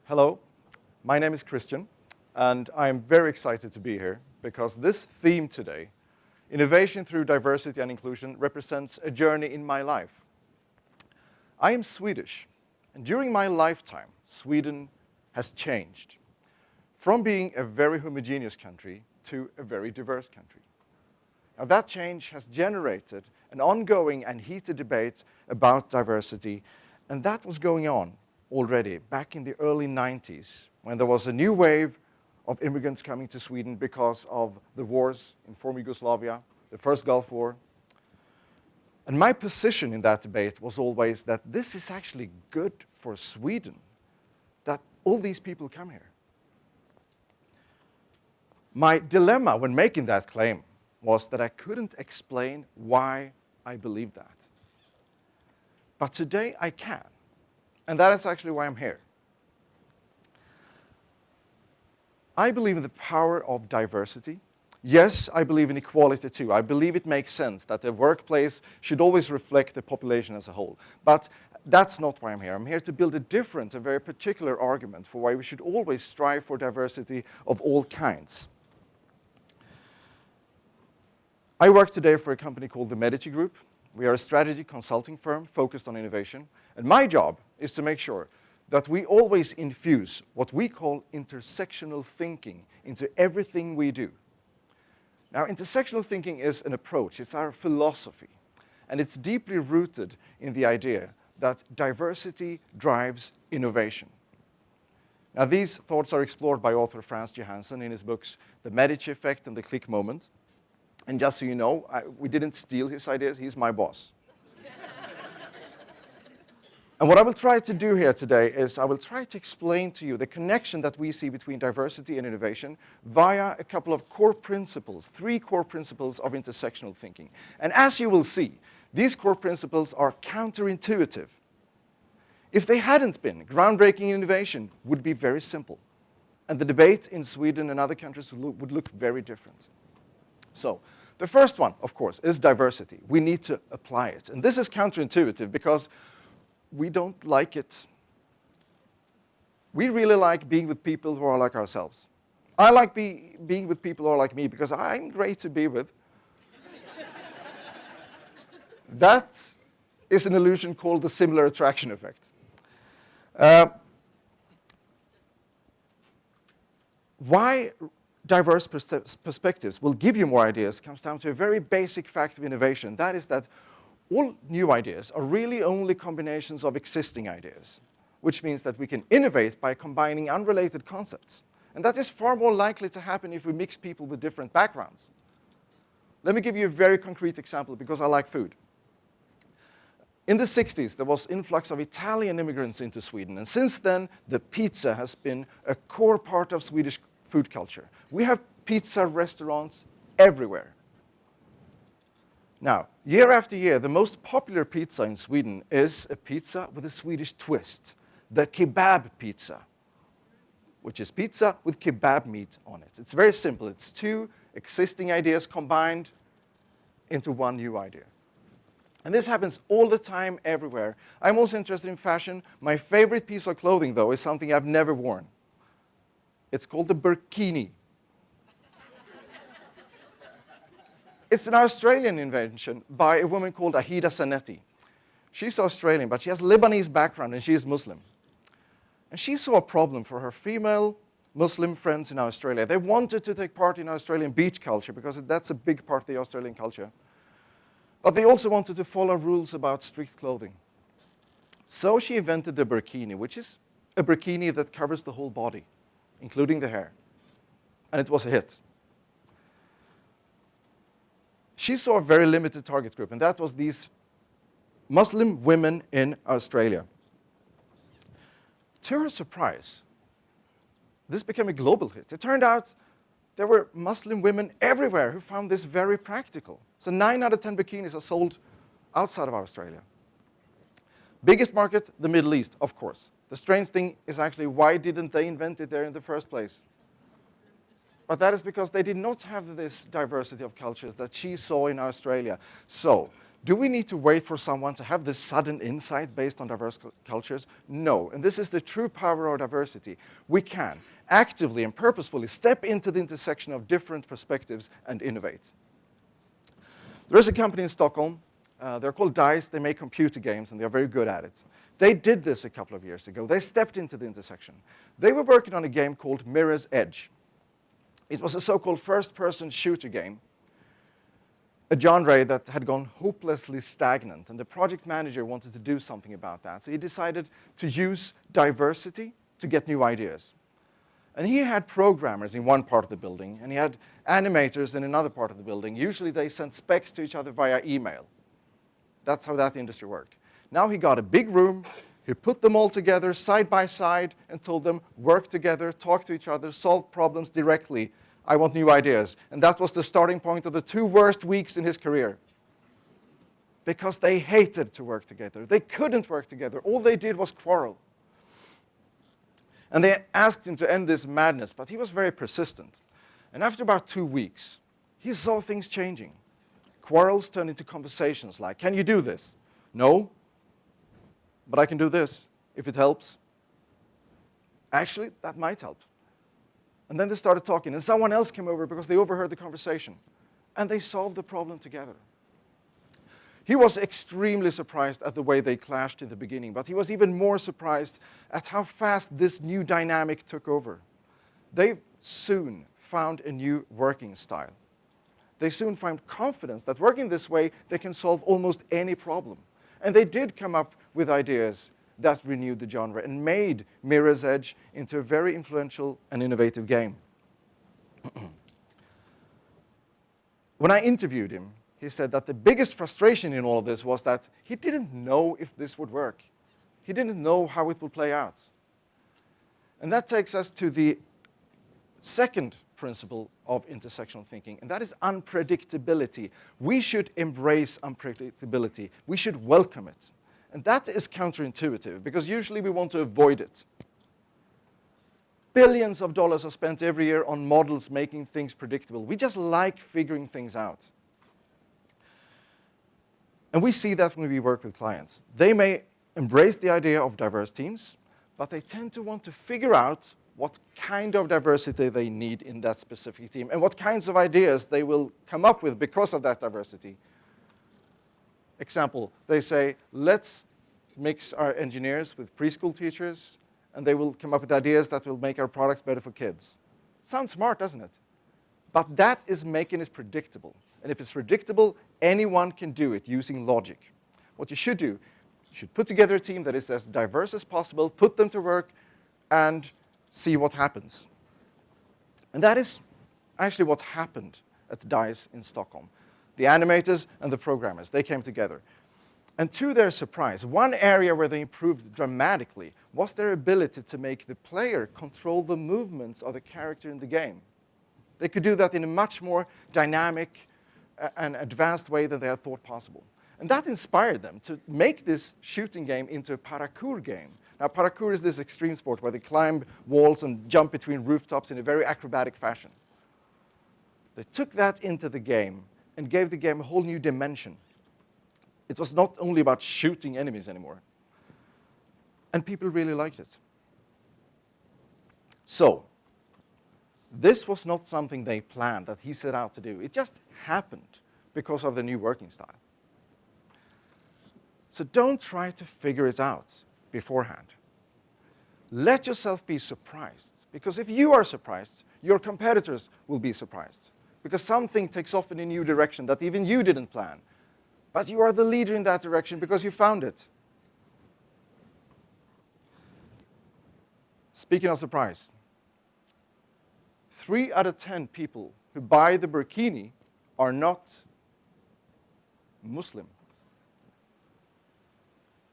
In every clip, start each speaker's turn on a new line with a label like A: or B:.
A: Hello, my name is Kristian, and I'm very excited to be here because this theme today, innovation through diversity and inclusion, represents a journey in my life. I am Swedish, and during my lifetime, Sweden has changed from being a very homogeneous country to a very diverse country. Now, that change has generated an ongoing and heated debate about diversity, and that was going on already back in the early 90s when there was a new wave of immigrants coming to Sweden because of the wars in former Yugoslavia, the first Gulf War. And my position in that debate was always that this is actually good for Sweden, that all these people come here. My dilemma when making that claim was that I couldn't explain why I believed that. But today I can. And that is actually why I'm here. I believe in the power of diversity. Yes, I believe in equality too. I believe it makes sense that the workplace should always reflect the population as a whole. But that's not why I'm here. I'm here to build a different and very particular argument for why we should always strive for diversity of all kinds. I work today for a company called the Medici Group. We are a strategy consulting firm focused on innovation. And my job is to make sure that we always infuse what we call intersectional thinking into everything we do. Now, intersectional thinking is an approach. It's our philosophy. And it's deeply rooted in the idea that diversity drives innovation. Now, these thoughts are explored by author Frans Johansson in his books The Medici Effect and The Click Moment. And just so you know, we didn't steal his ideas. He's my boss. And what I will try to do here today is I will try to explain to you the connection that we see between diversity and innovation via a couple of core principles, 3 core principles of intersectional thinking. And as you will see, these core principles are counterintuitive. If they hadn't been, groundbreaking innovation would be very simple. And the debate in Sweden and other countries would look very different. So, the first one, of course, is diversity. We need to apply it. And this is counterintuitive because we don't like it. We really like being with people who are like ourselves. I like being with people who are like me because I'm great to be with. That is an illusion called the similar attraction effect. Why diverse perspectives will give you more ideas comes down to a very basic fact of innovation. That is that all new ideas are really only combinations of existing ideas, which means that we can innovate by combining unrelated concepts. And that is far more likely to happen if we mix people with different backgrounds. Let me give you a very concrete example because I like food. In the 60s, there was influx of Italian immigrants into Sweden. And since then, the pizza has been a core part of Swedish food culture. We have pizza restaurants everywhere. Now, year after year, the most popular pizza in Sweden is a pizza with a Swedish twist, the kebab pizza, which is pizza with kebab meat on it. It's very simple. It's 2 existing ideas combined into one new idea. And this happens all the time, everywhere. I'm also interested in fashion. My favorite piece of clothing, though, is something I've never worn. It's called the burkini. It's an Australian invention by a woman called Ahida Zanetti. She's Australian, but she has Lebanese background and she is Muslim. And she saw a problem for her female Muslim friends in Australia. They wanted to take part in Australian beach culture because that's a big part of the Australian culture. But they also wanted to follow rules about strict clothing. So she invented the burkini, which is a burkini that covers the whole body, including the hair. And it was a hit. She saw a very limited target group, and that was these Muslim women in Australia. To her surprise, this became a global hit. It turned out there were Muslim women everywhere who found this very practical. So 9 out of 10 bikinis are sold outside of Australia. Biggest market, the Middle East, of course. The strange thing is actually, why didn't they invent it there in the first place? But that is because they did not have this diversity of cultures that she saw in Australia. So Do we need to wait for someone to have this sudden insight based on diverse cultures? No, and this is the true power of diversity. We can actively and purposefully step into the intersection of different perspectives and innovate. There is a company in Stockholm, they're called DICE, they make computer games and they're very good at it. They did this a couple of years ago. They stepped into the intersection. They were working on a game called Mirror's Edge. It was a so-called first-person shooter game, a genre that had gone hopelessly stagnant, and the project manager wanted to do something about that. So he decided to use diversity to get new ideas. And he had programmers in one part of the building, and he had animators in another part of the building. Usually they sent specs to each other via email. That's how that industry worked. Now he got a big room, he put them all together side by side and told them, work together, talk to each other, solve problems directly. I want new ideas. And that was the starting point of the 2 worst weeks in his career. Because they hated to work together. They couldn't work together. All they did was quarrel. And they asked him to end this madness, but he was very persistent. And after about 2 weeks, he saw things changing. Quarrels turned into conversations like, can you do this? No, but I can do this if it helps. Actually, that might help. And then they started talking, and someone else came over because they overheard the conversation. And they solved the problem together. He was extremely surprised at the way they clashed in the beginning, but he was even more surprised at how fast this new dynamic took over. They soon found a new working style. They soon found confidence that working this way, they can solve almost any problem. And they did come up with ideas that renewed the genre and made Mirror's Edge into a very influential and innovative game. When I interviewed him, he said that the biggest frustration in all of this was that he didn't know if this would work. He didn't know how it would play out. And that takes us to the second principle of intersectional thinking, and that is unpredictability. We should embrace unpredictability. We should welcome it. And that is counterintuitive, because usually we want to avoid it. Billions of dollars are spent every year on models making things predictable. We just like figuring things out. And we see that when we work with clients. They may embrace the idea of diverse teams, but they tend to want to figure out what kind of diversity they need in that specific team and what kinds of ideas they will come up with because of that diversity. Example, they say, let's mix our engineers with preschool teachers, and they will come up with ideas that will make our products better for kids. Sounds smart, doesn't it? But that is making it predictable. And if it's predictable, anyone can do it using logic. What you should do, you should put together a team that is as diverse as possible, put them to work, and see what happens. And that is actually what happened at DICE in Stockholm. The animators and the programmers, they came together. And to their surprise, one area where they improved dramatically was their ability to make the player control the movements of the character in the game. They could do that in a much more dynamic and advanced way than they had thought possible. And that inspired them to make this shooting game into a parkour game. Now, parkour is this extreme sport where they climb walls and jump between rooftops in a very acrobatic fashion. They took that into the game and gave the game a whole new dimension. It was not only about shooting enemies anymore. And people really liked it. So, this was not something they planned, that he set out to do. It just happened because of the new working style. So don't try to figure it out beforehand. Let yourself be surprised, because if you are surprised, your competitors will be surprised, because something takes off in a new direction that even you didn't plan. But you are the leader in that direction because you found it. Speaking of surprise, 3 out of 10 people who buy the burkini are not Muslim.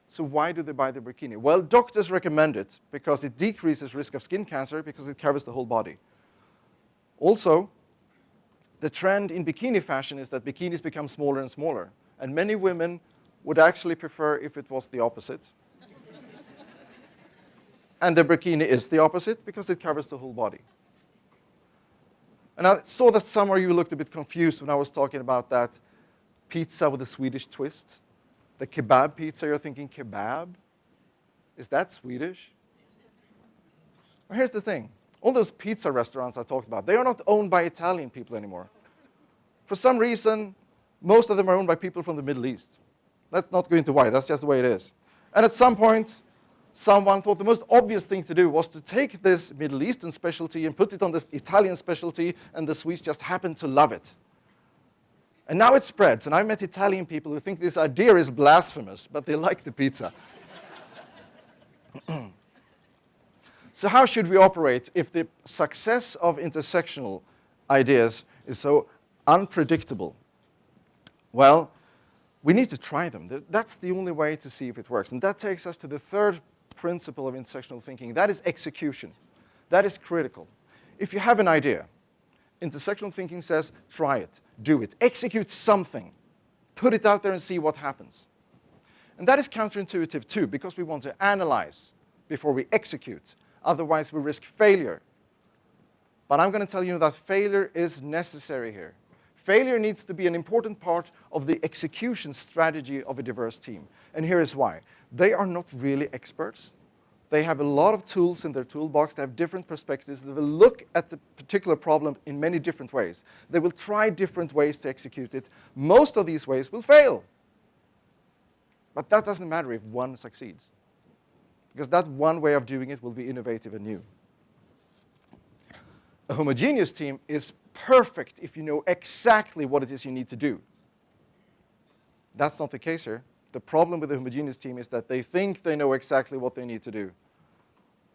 A: So why do they buy the burkini? Well, doctors recommend it because it decreases risk of skin cancer because it covers the whole body. Also, the trend in bikini fashion is that bikinis become smaller and smaller. And many women would actually prefer if it was the opposite. And the burkini is the opposite because it covers the whole body. And I saw that some of you looked a bit confused when I was talking about that pizza with a Swedish twist. The kebab pizza, you're thinking, kebab? Is that Swedish? Well, here's the thing. All those pizza restaurants I talked about, they are not owned by Italian people anymore. For some reason, most of them are owned by people from the Middle East. Let's not go into why, that's just the way it is. And at some point, someone thought the most obvious thing to do was to take this Middle Eastern specialty and put it on this Italian specialty, and the Swedes just happened to love it. And now it spreads, and I've met Italian people who think this idea is blasphemous, but they like the pizza. So how should we operate if the success of intersectional ideas is so unpredictable? Well, we need to try them. That's the only way to see if it works. And that takes us to the third principle of intersectional thinking. That is execution. That is critical. If you have an idea, intersectional thinking says, try it, do it, execute something, put it out there and see what happens. And that is counterintuitive too, because we want to analyze before we execute. Otherwise, we risk failure. But I'm going to tell you that failure is necessary here. Failure needs to be an important part of the execution strategy of a diverse team. And here is why. They are not really experts. They have a lot of tools in their toolbox. They have different perspectives. They will look at the particular problem in many different ways. They will try different ways to execute it. Most of these ways will fail. But that doesn't matter if one succeeds, because that one way of doing it will be innovative and new. A homogeneous team is perfect if you know exactly what it is you need to do. That's not the case here. The problem with a homogeneous team is that they think they know exactly what they need to do.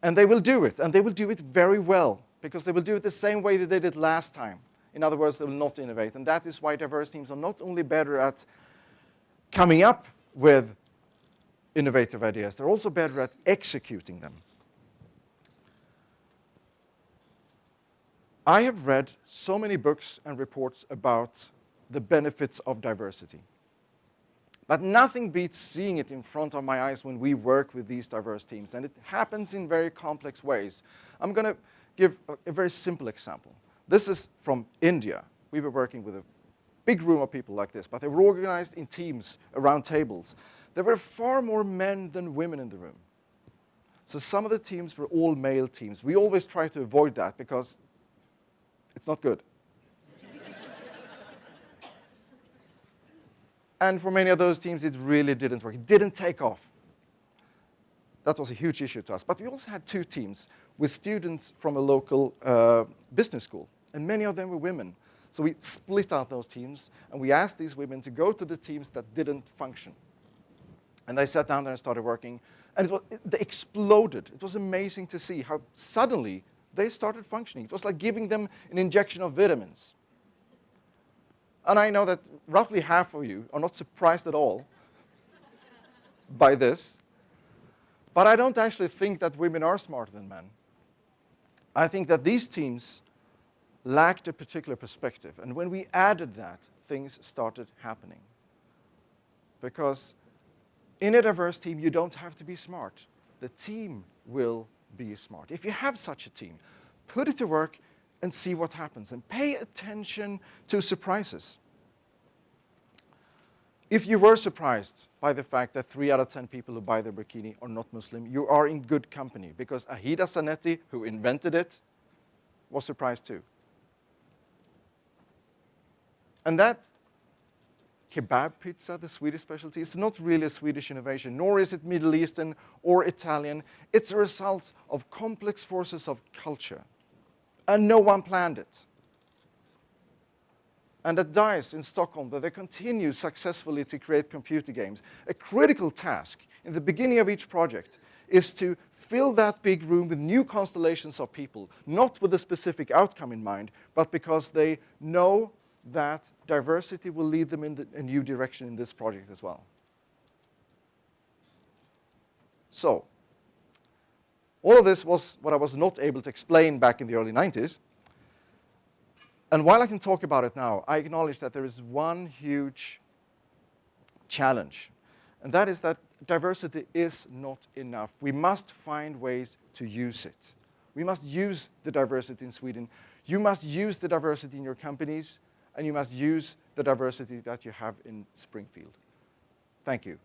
A: And they will do it, and they will do it very well, because they will do it the same way that they did last time. In other words, they will not innovate. And that is why diverse teams are not only better at coming up with innovative ideas, they're also better at executing them. I have read so many books and reports about the benefits of diversity. But nothing beats seeing it in front of my eyes when we work with these diverse teams. And it happens in very complex ways. I'm going to give a very simple example. This is from India. We were working with a big room of people like this, but they were organized in teams around tables. There were far more men than women in the room. So some of the teams were all male teams. We always try to avoid that because it's not good. And for many of those teams, it really didn't work. It didn't take off. That was a huge issue to us. But we also had two teams with students from a local business school, and many of them were women. So we split out those teams, and we asked these women to go to the teams that didn't function. And they sat down there and started working, and they exploded. It was amazing to see how suddenly they started functioning. It was like giving them an injection of vitamins. And I know that roughly half of you are not surprised at all by this. But I don't actually think that women are smarter than men. I think that these teams lacked a particular perspective. And when we added that, things started happening. Because in a diverse team, you don't have to be smart. The team will be smart. If you have such a team, put it to work and see what happens. And pay attention to surprises. If you were surprised by the fact that 3 out of 10 people who buy the bikini are not Muslim, you are in good company, because Ahida Zanetti, who invented it, was surprised too. And that kebab pizza, the Swedish specialty, is not really a Swedish innovation, nor is it Middle Eastern or Italian. It's a result of complex forces of culture. And no one planned it. And at DICE in Stockholm, where they continue successfully to create computer games, a critical task in the beginning of each project is to fill that big room with new constellations of people, not with a specific outcome in mind, but because they know that diversity will lead them in a new direction in this project as well. So, all of this was what I was not able to explain back in the early 90s. And while I can talk about it now, I acknowledge that there is one huge challenge. And that is that diversity is not enough. We must find ways to use it. We must use the diversity in Sweden. You must use the diversity in your companies, and you must use the diversity that you have in Springfield. Thank you.